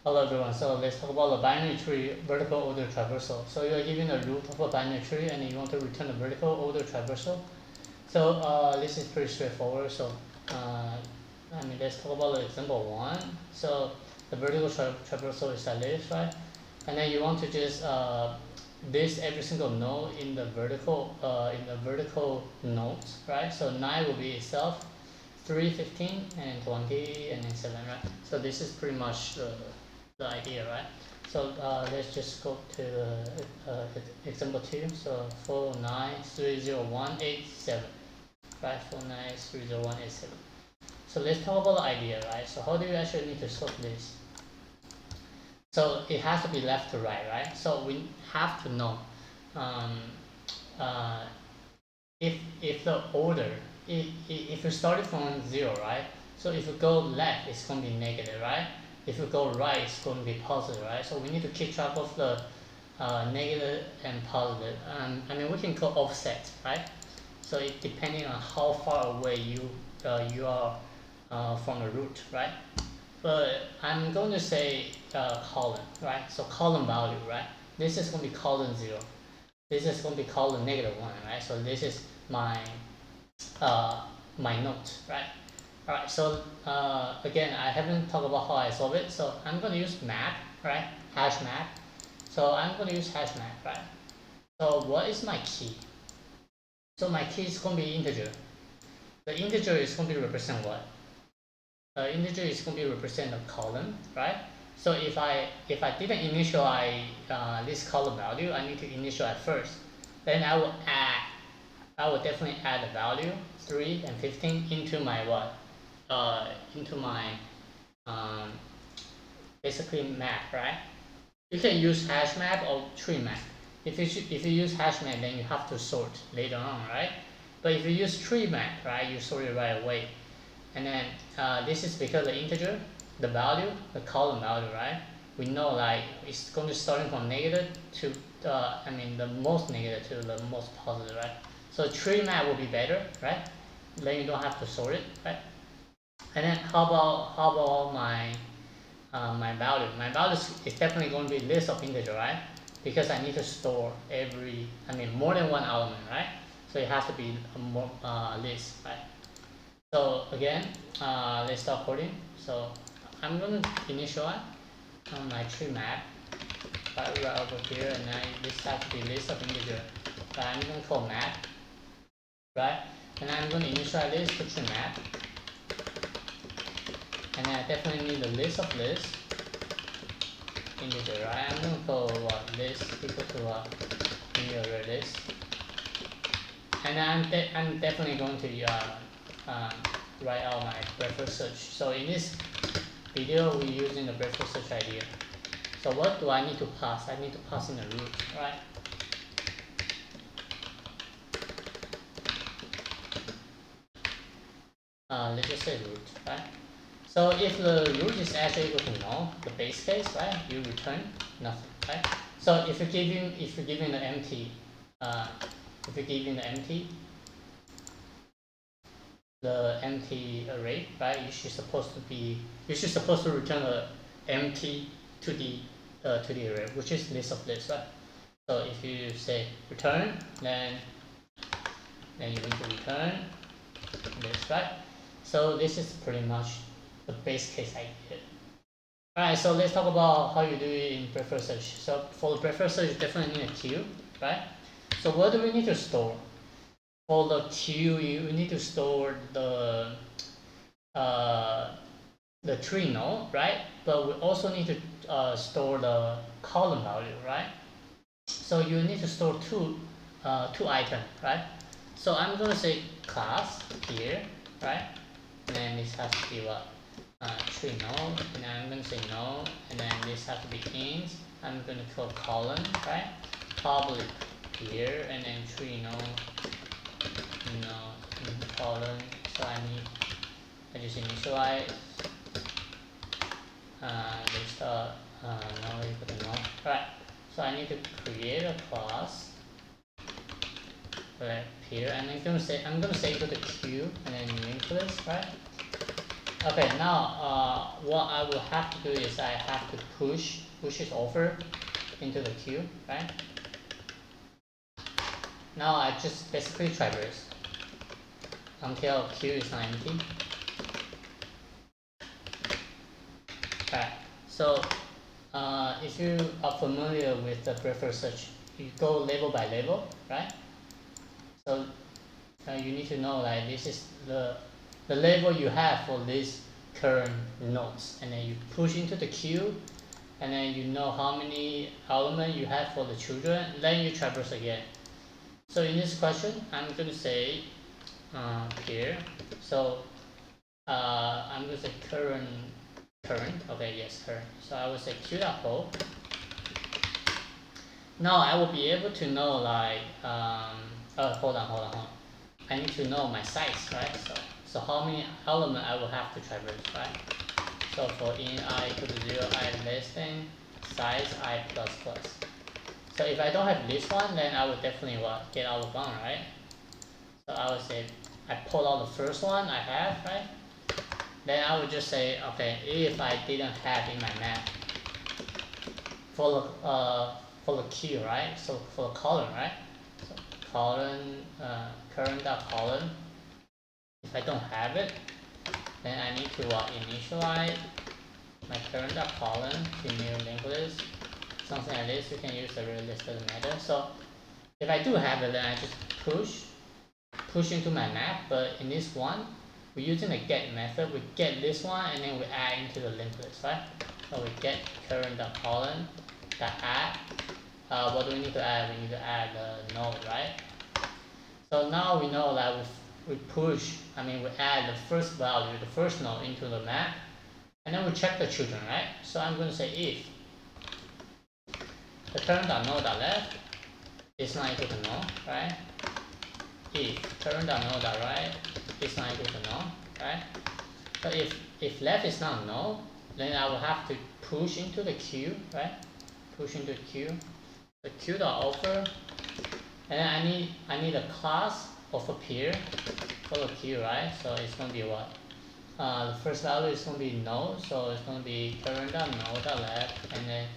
Hello everyone, so let's talk about the binary tree vertical order traversal. So you are given a root of a binary tree and you want to return a vertical order traversal. So this is pretty straightforward. So let's talk about the example one. So the vertical traversal is like this, right? And then you want to just list every single node in the vertical nodes, right? So 9 will be itself, 3, 15, and 20, and then 7, right? So this is pretty much the idea, right? So let's just go to example 2. So 493087, right? 493087. So let's talk about the idea, right? So how do you actually need to sort this? So it has to be left to right, right? So we have to know um, uh, if the order, if you started from 0, right? So if you go left, it's going to be negative, right? If you go right, it's going to be positive, right? So we need to keep track of the negative and positive. We can call offset, right? So it depending on how far away you are from the root, right? But I'm going to say column, right? So column value, right? This is going to be column 0. This is going to be column -1, right? So this is my my note, right? All right. So again, I haven't talked about how I solve it. So I'm going to use map, right? Hash map. So I'm going to use hash map, right? So what is my key? So my key is going to be integer. The integer is going to be represent what? Integer is going to be represent a column, right? So if I didn't initialize this column value, I need to initialize first. Then I will definitely add the value 3 and 15 into my what? Into my basically map, right? You can use hash map or tree map. If you use hash map, then you have to sort later on, right? But if you use tree map, right, you sort it right away. And then this is because the integer, the value, the column value, right? We know like it's going to starting from negative to the most negative to the most positive, right? So tree map will be better, right? Then you don't have to sort it, right? And then how about my my value? My value is definitely going to be list of integer, right? Because I need to store more than one element, right? So it has to be a more list, right? So again, let's start coding. So I'm going to initialize my tree map right over here, and this has to be list of integer. But I'm going to call map, right? And I'm going to initialize this to tree map, and I definitely need a list of list integer, right? I'm going to call what list equal to what new array list, and I'm definitely going to write out my breadth search. So in this video, we're using the breadth search idea. So what do I need to pass? I need to pass in the root, right? Let's just say root, right? So if the root is actually equal to null, the base case, right, you return nothing, right? So if you're giving the empty, the empty array, right, you should supposed to return a empty to the array, which is list of lists, right? So if you say return, then you need to return this, right? So this is pretty much the base case idea. Alright, so let's talk about how you do it in breadth search. So for the breadth search, you definitely need a queue, right? So what do we need to store? For the queue, you need to store the tree node, right? But we also need to store the column value, right? So you need to store two items, right? So I'm going to say class here, right? And then this has to be what? Tree node, and then I'm going to say no, and then this has to be int. I'm going to call column, right? Public here, and then tree node, column. So I just initialize this no equal to no, right? So I need to create a class right here, and I'm gonna say equal to q, and then name this, right? Okay, now what I will have to do is I have to push it over into the queue, right? Now I just basically traverse until queue is not empty. Right. So if you are familiar with the preferred search, you go level by level, right? So you need to know like this is the level you have for these current nodes, and then you push into the queue, and then you know how many elements you have for the children, then you traverse again. So in this question, I'm going to say here, so I'm going to say current, okay, yes, current. So I will say q.poll. Now I will be able to know like, hold on. I need to know my size, right? So how many elements I will have to traverse, right? So for in I equal to 0, I less than size I plus plus. So if I don't have this one, then I would definitely what? Get out of bound, right? So I would say I pull out the first one I have, right? Then I would just say, okay, if I didn't have in my map for the queue, right? So for the column, right? So column current.column. If I don't have it, then I need to initialize my current.column to new linked list, something like this. You can use the real list, doesn't matter. So if I do have it, then I just push into my map. But in this one, we're using the get method. We get this one and then we add into the linked list, right? So we get current.column add. What do we need to add? We need to add the node, right? So now we know that we add the first value, the first node into the map, and then we check the children, right? So I'm going to say if the current.node.left is not equal to null, right? If current.node.right is not equal to null, right? So if left is not null, then I will have to push into the queue, right? Push into the queue, the queue.offer, and then I need a class of a peer for the queue, right? So it's going to be what? The first value is going to be node, so it's going to be current.node.left, and then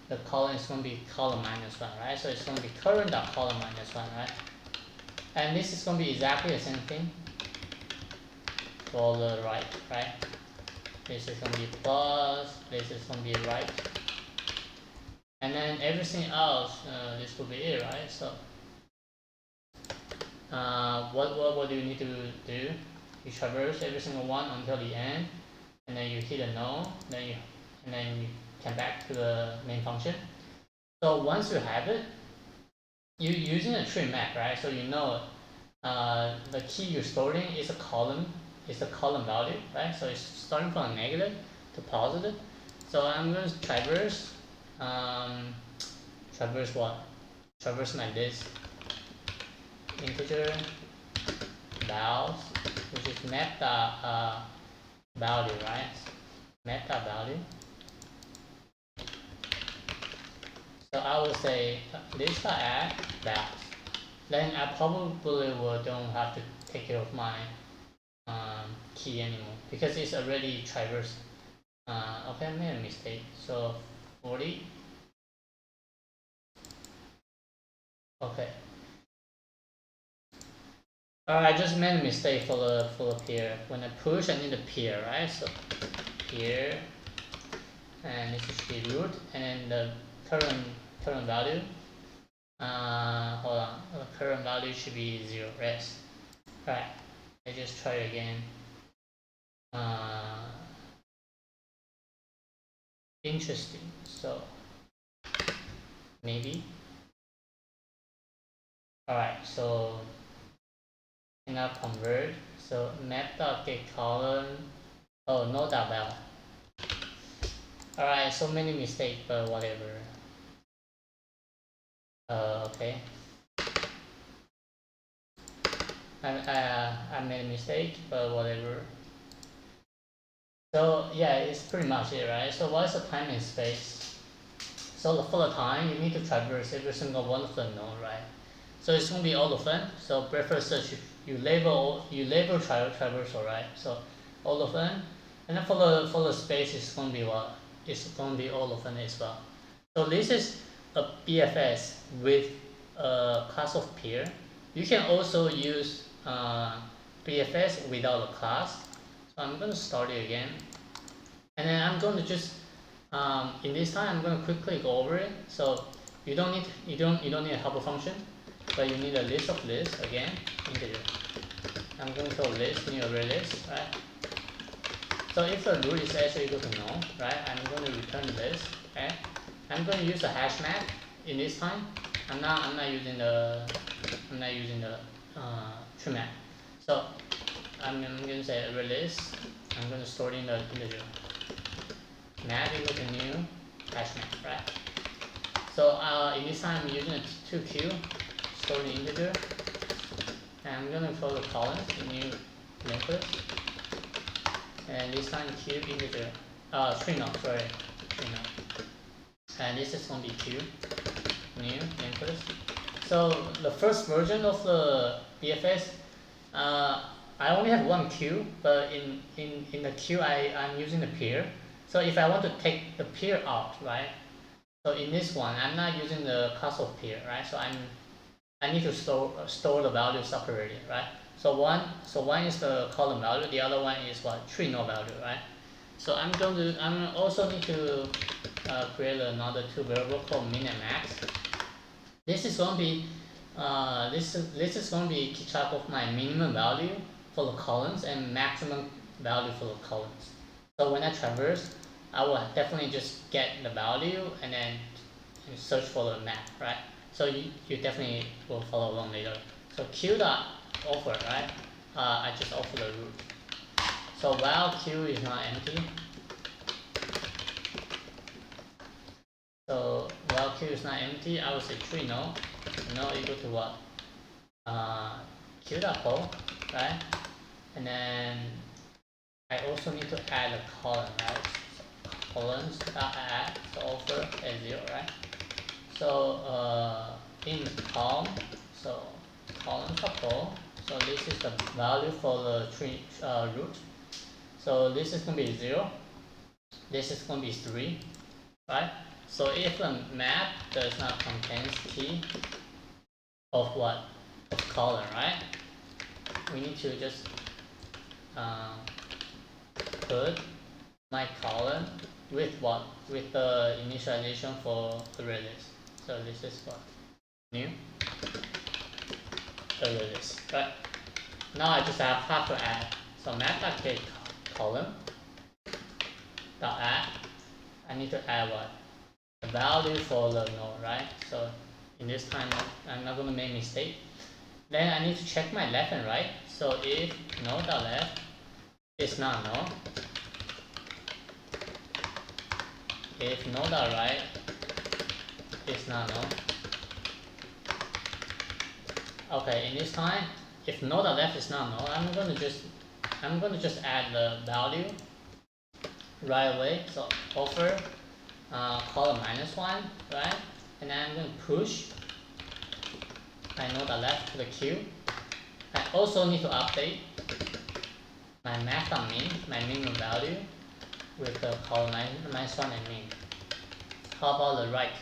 the column is going to be column minus 1, right? So it's going to be current.column minus 1, right? And this is going to be exactly the same thing for the right, right? This is going to be plus, this is going to be right. And then everything else, this will be it, right? So what do you need to do? You traverse every single one until the end, and then you hit a null, then you come back to the main function. So once you have it, you're using a tree map, right? So you know the key you're storing is a column value, right? So it's starting from negative to positive. So I'm going to traverse what? Traverse my disk integer vals, which is map value, right? Map value. So I will say list add vals. Then I probably don't have to take care of my key anymore because it's already traversed. Okay, I made a mistake. So 40. Okay. I just made a mistake for the peer. When I push, I need a peer, right? So peer, and this should be root, and then the current value. Hold on. The current value should be 0. Rest. Right. I just try again. Interesting. So maybe. Alright, so now convert. So map.getColumn. Oh, no.val. Alright, so many mistakes, but whatever. Okay. I made a mistake, but whatever. So yeah, it's pretty much it, right? So what is the time and space? So for the time, you need to traverse every single one of them, right? So it's going to be all of them. So preferred search, you label traversal, right? So all of them, And then for the space, it's going to be what? It's going to be all of them as well. So this is a BFS with a class of peer. You can also use BFS without a class. So I'm going to start it again, and then I'm going to just in this time I'm going to quickly go over it. So you don't need a helper function, but you need a list of lists again, integer. I'm going to throw list new array list, right? So if the root is actually equal to null, right, I'm going to return this. Okay, I'm going to use a hash map in this time. I'm not using the true map. So I'm going to say array list. I'm going to store it in the integer. Map equal to new hash map, right? So in this time I'm using a 2q, store the integer, and I'm going to throw the columns in new linked list. And this time q integer, string no, sorry, string no. And this is going to be q, new linked list. So the first version of the BFS, I only have one queue, but in the queue I'm using the peer. So if I want to take the peer out, right? So in this one, I'm not using the class of peer, right? So I need to store the value separately, right? So one is the column value, the other one is what? Tree no value, right? So I'm also need to create another two variable called min and max. This is going to be this is going to be keep track of my minimum value for the columns and maximum value for the columns. So when I traverse, I will definitely just get the value and then search for the map, right? So you definitely will follow along later. So q dot offer, right? I just offer the root. So while q is not empty, so while q is not empty, I will say tree no equal to what? Q dot poll, right? And then I also need to add a column, right? So columns dot add, so offer at 0, right? So in column, so column dot poll. So this is the value for the tree root. So this is going to be 0. This is going to be 3, right? So if the map does not contain key of what? Of column, right? We need to just put my column with what? With the initialization for array list. So this is what? New array list, right? Now I just have to add. So map.get column dot add. I need to add what? The value for the node, right? So in this time I'm not going to make mistake. Then I need to check my left and right. So if node.left is not null, if node.right is not null. Okay, in this time, if node.left is not null, I'm going to just add the value right away. So offer column -1, right? And then I'm going to push my node.left to the queue. I also need to update my max.min, my minimum value, with the column -1 and min. How about the right?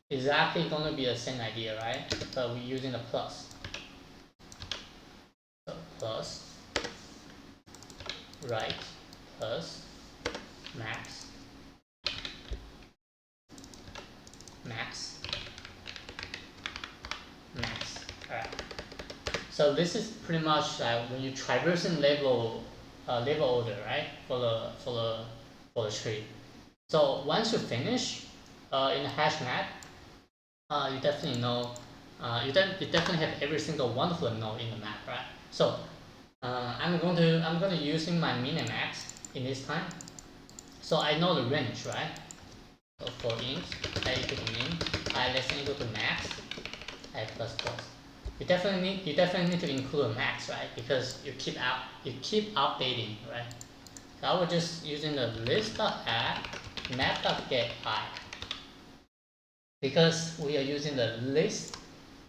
Exactly going to be the same idea, right? But we're using the plus. So plus right plus max max. Alright. So this is pretty much when you traversing level order, right? For the tree. So once you finish in the hash map, you definitely know you definitely have every single one of the node in the map, right? So I'm going to using my min and max in this time. So I know the range, right? So for int I equal to min, I less than equal to max, I plus plus. You definitely need to include a max, right? Because you keep updating, right? So I was just using the list.add map.get I, because we are using the list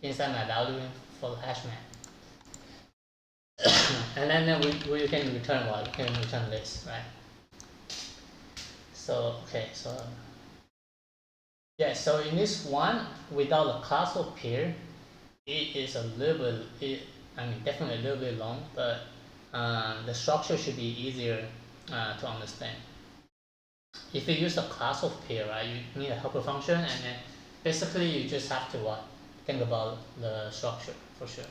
inside my value for the hash map. And then we can return what? We can return list, right? So okay, so yeah, so in this one, without a class of peer, it is a little bit, I mean definitely a little bit long, but the structure should be easier to understand. If you use a class of peer, right, you need a helper function, and then basically you just have to what, think about the structure for sure.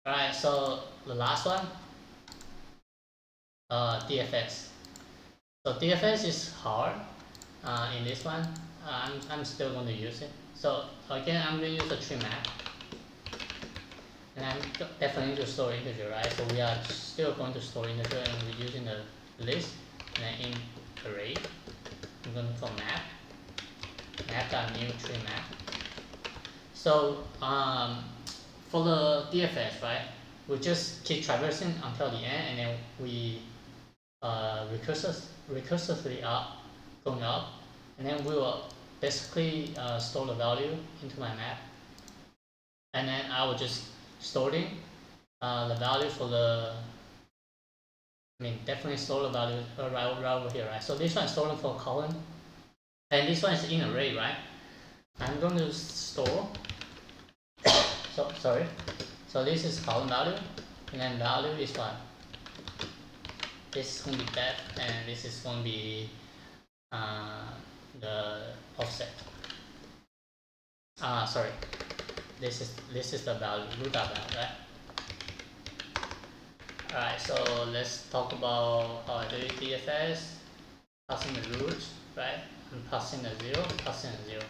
Alright, so the last one, DFS. So DFS is hard. In this one, I'm still going to use it. So again, I'm going to use a tree map, and I'm definitely going to store integer, right? So we are still going to store integer, and we're using the list, and then in array, I'm going for map.new tree map. So for the DFS, right, we just keep traversing until the end, and then we recursively going up, and then we will basically store the value into my map, and then I will just storing the value for the, I mean definitely store the value right over here, right? So this one is storing for column, and this one is in array, right? I'm going to store, so sorry, so this is column value, and then value is what? This is going to be depth, and this is going to be the offset. Sorry, this is the value, root value, right? Alright, so let's talk about how I do DFS. Passing the root, right? And passing the 0, passing the 0.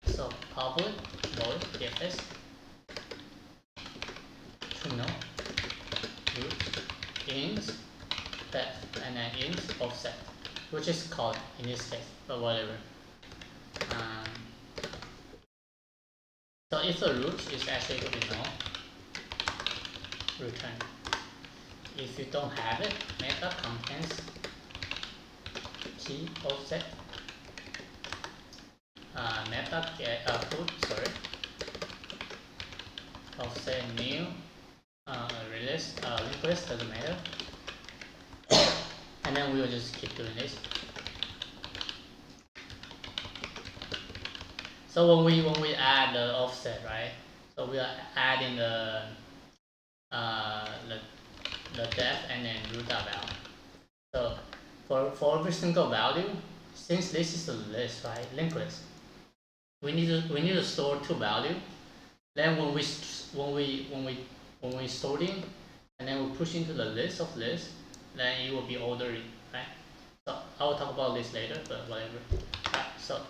So public void DFS to know root int depth, and then int offset, which is called in this case, but whatever. So if the root is actually equal to null, return. If you don't have it, method contains key offset, method get put, sorry, offset new release linked list, doesn't matter, and then we will just keep doing this. So when we add the offset, right? So we are adding the depth and then root value. So for every single value, since this is a list, right, linked list, we need to store two value. Then when we sorting, and then we push into the list of lists, then it will be ordered, right? So I will talk about this later, but whatever. Right, so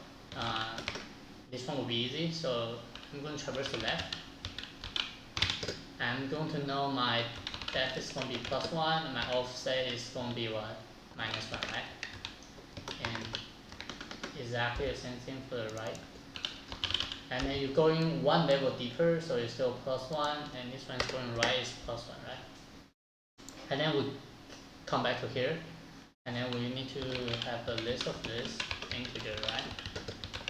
this one will be easy. So I'm going to traverse the left. I'm going to know my depth is going to be +1, and my offset is going to be what? -1, right? And exactly the same thing for the right. And then you're going one level deeper, so it's still +1, and this one's going right is +1, right? And then we come back to here, and then we need to have a list of lists integer, right?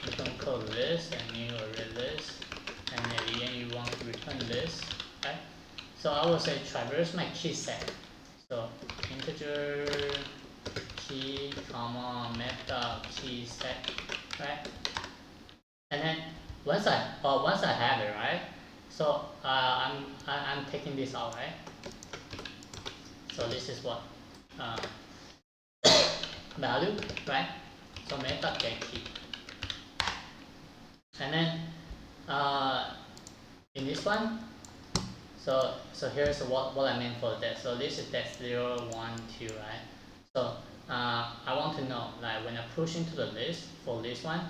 You can call list and new array list, and at the end you want to return list, right? So I will say traverse my key set. So integer key comma method key set, right? And then once I have it, right? So I'm taking this out, right? So this is what value, right? So method get key, and then in this one, so here's what I meant for that. So this is that 0, 1, 2, right? So I want to know, like when I push into the list for this one.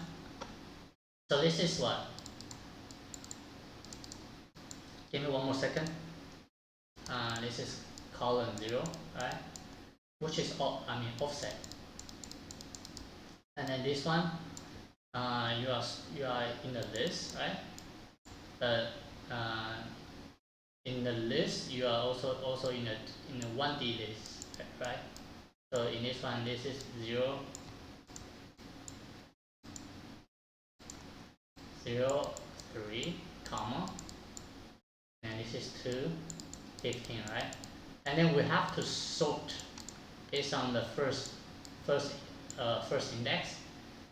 So this is what? Give me one more second. This is column 0, right? Which is offset. And then this one, you are in the list, right? But in the list, you are also in a 1D list, right? So in this one, this is 0, 0, 3, comma, and this is 2, 15, right? And then we have to sort based on the first first index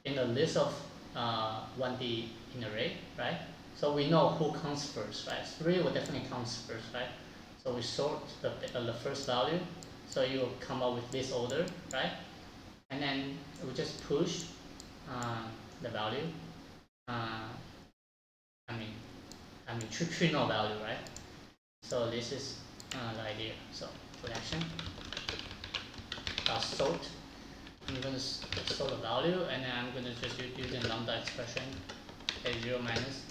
in the list of 1D in array, right? So we know who comes first, right? 3 will definitely comes first, right? So we sort the first value, so you will come up with this order, right? And then we just push the value. True no value, right? So this is the idea. So collection sort. I'm going to sort the value, and then I'm going to just use the lambda expression a0 minus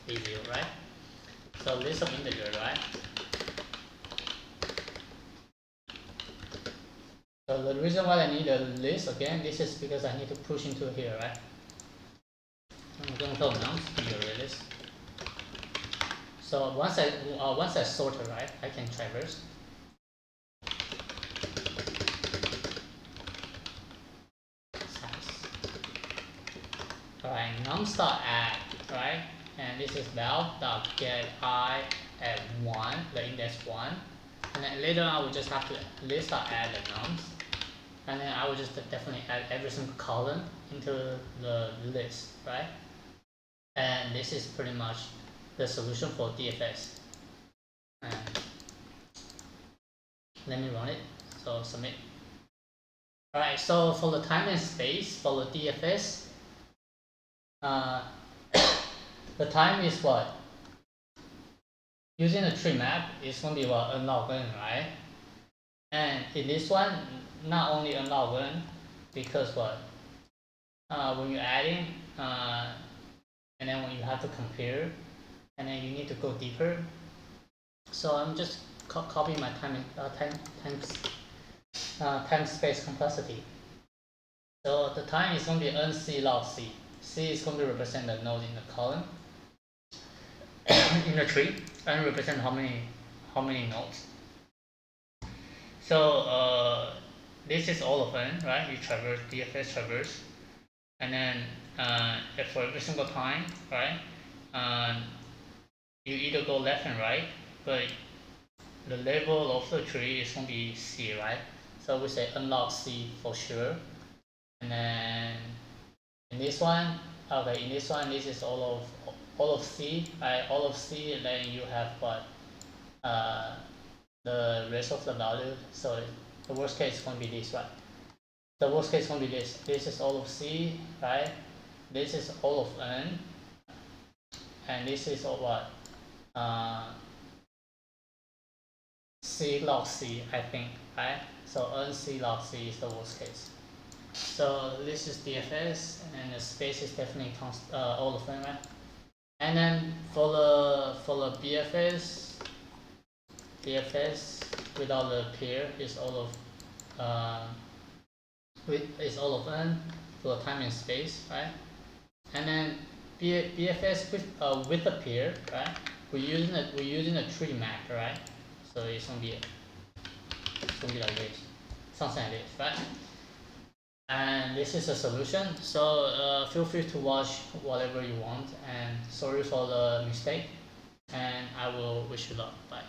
b0, right? So list of integer, right? So the reason why I need a list again, this is because I need to push into here, right? I'm going to tell nums be array list. So once I sort it, right, I can traverse. Alright, nums.add, right? And this is val.get I at 1, the index 1. And then later on I will just have to list.add the nums. And then I will just definitely add every single column into the list, right? And this is pretty much the solution for DFS. And let me run it. So submit. Alright, so for the time and space for the DFS, the time is what? Using a tree map is going to be what? Unlog n, right? And in this one, not only unlog n, because what? When you're adding, and then when you have to compare, and then you need to go deeper. So I'm just copying my time space complexity. So the time is going to be nc log c. C is going to represent the node in the column in the tree, and represent how many nodes. So this is all of n, right? You traverse DFS traverse, and then for every single time, right? You either go left and right, but the level of the tree is going to be C, right? So we say unlock C for sure. And then in this one, okay, in this one, this is all of C, right? All of C, and then you have what? The rest of the value. So the worst case is going to be this, right? The worst case is going to be this. This is all of C, right? This is all of N, and this is all what? C log C, I think, right? So nc log C is the worst case. So this is DFS, and the space is definitely all of them, right? And then for the BFS without the pair is all of n for the time and space, right? And then BFS with the pair, right? We're using a tree map, right? So it's gonna be like this, something like this, right? And this is a solution. So feel free to watch whatever you want, and sorry for the mistake, and I will wish you luck. Bye.